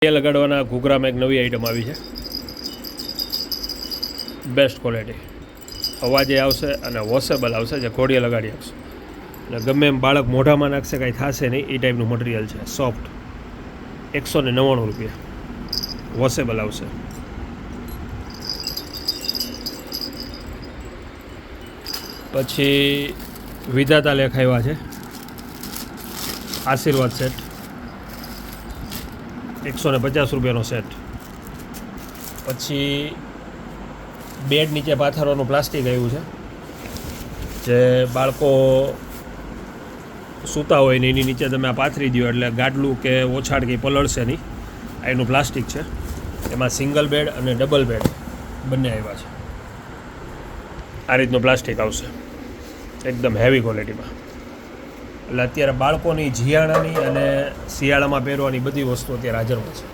લગાડવાના ઘૂઘરામાં એક નવી આઈટમ આવી છે, બેસ્ટ ક્વોલિટી, અવાજે આવશે અને વોશેબલ આવશે, જે ઘોડીએ લગાડી આપશે અને ગમે એમ બાળક મોઢામાં નાખશે કાંઈ થશે નહીં એ ટાઈપનું મટીરિયલ છે, સોફ્ટ. 199 રૂપિયા, વોશેબલ આવશે. પછી વિધાતા લેખાવ્યા છે આશીર્વાદ સેટ, 150 રૂપિયાનો સેટ. પછી બેડ નીચે પાથરવાનું પ્લાસ્ટિક આવ્યું છે, જે બાળકો સૂતા હોય ને એની નીચે તમે આ પાથરી દો એટલે ગાડલું કે ઓછાડ કંઈ પલળશે નહીં. આ એનું પ્લાસ્ટિક છે. એમાં સિંગલ બેડ અને ડબલ બેડ બંને આવ્યા છે. આ રીતનું પ્લાસ્ટિક આવશે, એકદમ હેવી ક્વોલિટીમાં. એટલે અત્યારે બાળકોની જિયાણાની અને શિયાળામાં પહેરવાની બધી વસ્તુ અત્યારે હાજરમાં છે.